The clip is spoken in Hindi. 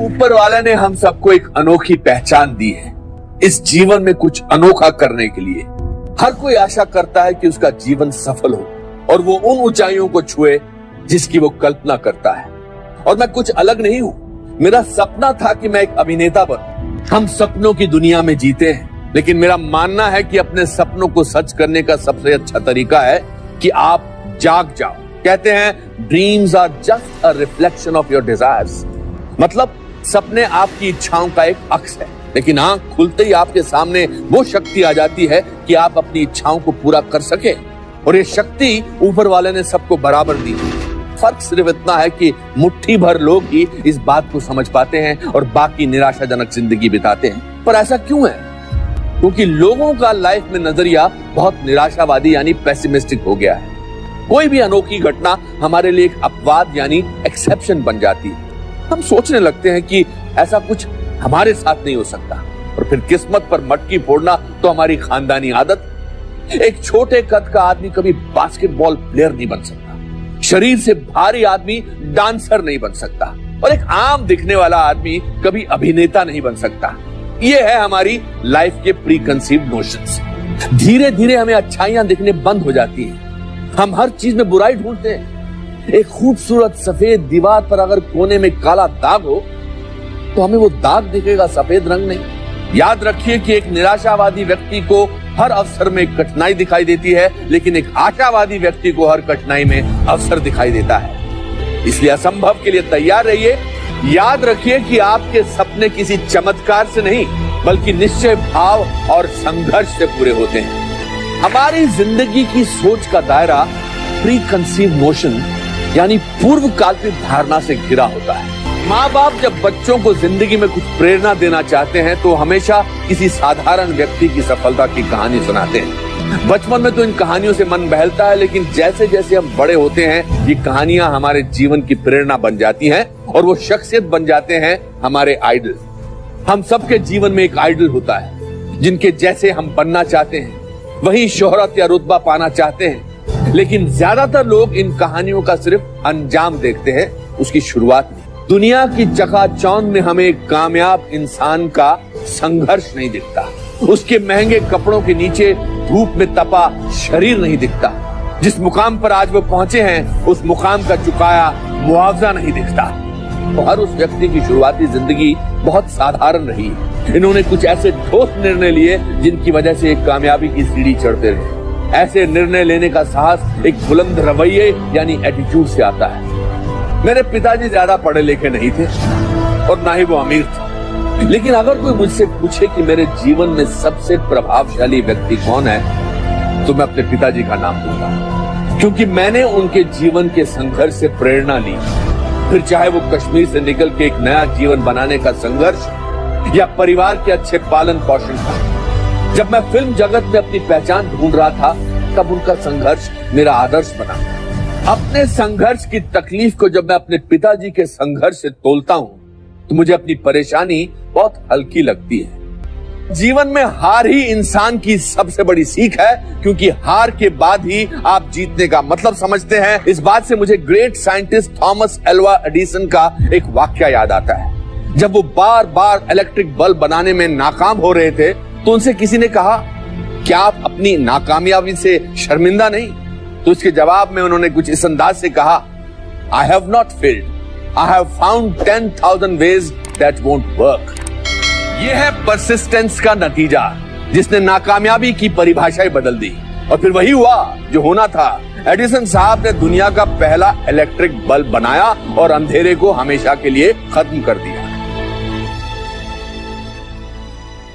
ऊपर वाले ने हम सबको एक अनोखी पहचान दी है इस जीवन में कुछ अनोखा करने के लिए। हर कोई आशा करता है कि उसका जीवन सफल हो और वो उन ऊंचाइयों को छुए जिसकी वो कल्पना करता है। और मैं कुछ अलग नहीं हूं। मेरा सपना था कि मैं एक अभिनेता बनूं। हम सपनों की दुनिया में जीते हैं, लेकिन मेरा मानना है कि अपने सपनों को सच करने का सबसे अच्छा तरीका है कि आप जाग जाओ। कहते हैं dreams are just a reflection of your desires. मतलब सपने आपकी इच्छाओं का एक अक्स है, लेकिन आंख खुलते ही आपके सामने वो शक्ति आ जाती है कि आप अपनी इच्छाओं को पूरा कर सके। और ये शक्ति ऊपर वाले ने सबको बराबर दी। फर्क सिर्फ इतना है कि मुट्ठी भर लोग ही इस बात को समझ पाते हैं और बाकी निराशाजनक जिंदगी बिताते हैं। पर ऐसा क्यों है? क्योंकि लोगों का लाइफ में नजरिया बहुत निराशावादी यानी पेसिमिस्टिक हो गया है। कोई भी अनोखी घटना हमारे लिए एक अपवाद यानी एक्सेप्शन बन जाती है। हम सोचने लगते हैं कि ऐसा कुछ हमारे साथ नहीं हो सकता, और फिर किस्मत पर मटकी फोड़ना तो हमारी खानदानी आदत। एक छोटे कद का आदमी कभी बास्केटबॉल प्लेयर नहीं बन सकता, शरीर से भारी आदमी डांसर नहीं बन सकता, और एक आम दिखने वाला आदमी कभी अभिनेता नहीं बन सकता। ये है हमारी लाइफ के प्री कंसीव्ड नोशंस। धीरे धीरे हमें अच्छाइयां दिखने बंद हो जाती हैं। हम हर चीज में बुराई ढूंढते हैं। एक खूबसूरत सफेद दीवार पर अगर कोने में काला दाग हो तो हमें वो दाग दिखेगा, सफेद रंग नहीं। याद रखिए कि एक निराशावादी व्यक्ति को हर अवसर में कठिनाई दिखाई देती है, लेकिन एक आशावादी व्यक्ति को हर कठिनाई में अवसर दिखाई देता है। इसलिए असंभव के लिए तैयार रहिए। याद रखिए कि आपके सपने किसी चमत्कार से नहीं, बल्कि निश्चय भाव और संघर्ष से पूरे होते हैं। हमारी जिंदगी की सोच का दायरा प्री कंसीव नोशन यानी पूर्व कल्पित धारणा से घिरा होता है। माँ बाप जब बच्चों को जिंदगी में कुछ प्रेरणा देना चाहते हैं तो हमेशा किसी साधारण व्यक्ति की सफलता की कहानी सुनाते हैं। बचपन में तो इन कहानियों से मन बहलता है, लेकिन जैसे जैसे हम बड़े होते हैं ये कहानियां हमारे जीवन की प्रेरणा बन जाती हैं और वो शख्सियत बन जाते हैं हमारे आइडल। हम सबके जीवन में एक आइडल होता है जिनके जैसे हम बनना चाहते हैं, वही शोहरत या रुतबा पाना चाहते हैं। लेकिन ज्यादातर लोग इन कहानियों का सिर्फ अंजाम देखते हैं, उसकी शुरुआत नहीं। दुनिया की चकाचौंध में हमें एक कामयाब इंसान का संघर्ष नहीं दिखता, उसके महंगे कपड़ों के नीचे धूप में तपा शरीर नहीं दिखता। जिस मुकाम पर आज वो पहुंचे हैं उस मुकाम का चुकाया मुआवजा नहीं दिखता। तो हर उस व्यक्ति की शुरुआती जिंदगी बहुत साधारण रही है। इन्होंने कुछ ऐसे ठोस निर्णय लिए जिनकी वजह से एक कामयाबी की सीढ़ी चढ़ते रहे। ऐसे निर्णय लेने का साहस एक बुलंद रवैये यानी एटीट्यूड से आता है। मेरे पिताजी ज्यादा पढ़े लिखे नहीं थे और ना ही वो अमीर थे, लेकिन अगर कोई मुझसे पूछे कि मेरे जीवन में सबसे प्रभावशाली व्यक्ति कौन है तो मैं अपने पिताजी का नाम दूंगा, क्योंकि मैंने उनके जीवन के संघर्ष से प्रेरणा ली। फिर चाहे वो कश्मीर से निकल के एक नया जीवन बनाने का संघर्ष या परिवार के अच्छे पालन पोषण का। जब मैं फिल्म जगत में अपनी पहचान ढूंढ रहा था तब उनका संघर्ष मेरा आदर्श बना। अपने संघर्ष की तकलीफ को जब मैं अपने पिताजी के संघर्ष से तोलता हूँ तो मुझे अपनी परेशानी बहुत हल्की लगती है। जीवन में हार ही इंसान की सबसे बड़ी सीख है, क्योंकि हार के बाद ही आप जीतने का मतलब समझते हैं। इस बात से मुझे great scientist Thomas Alva Edison का एक वाक्य याद आता है। जब वो बार बार इलेक्ट्रिक बल्ब बनाने में नाकाम हो रहे थे तो उनसे किसी ने कहा, क्या आप अपनी नाकामयाबी से शर्मिंदा नहीं? तो इसके जवाब में उन्होंने कुछ इस अंदाज से कहा, I have not failed, I have found 10,000 ways that won't work। ये है परसिस्टेंस का नतीजा, जिसने नाकामयाबी की परिभाषा बदल दी। और फिर वही हुआ जो होना था। एडिसन साहब ने दुनिया का पहला इलेक्ट्रिक बल्ब बनाया और अंधेरे को हमेशा के लिए खत्म कर दिया।